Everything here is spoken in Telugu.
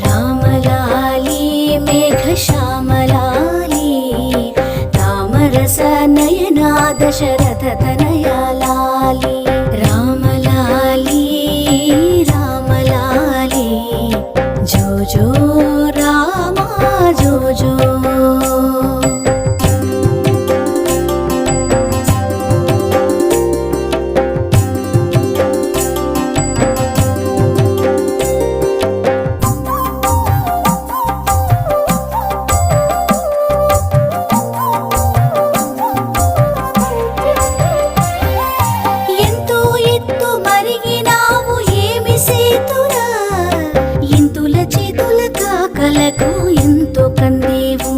రామలాలి మేఘశ్యామలాలి రామరస నయనా దశరథ తనయా లాలి రామలాలి రామలాలి జో జో రామా జో జో కలకు ఎంతో కందేవు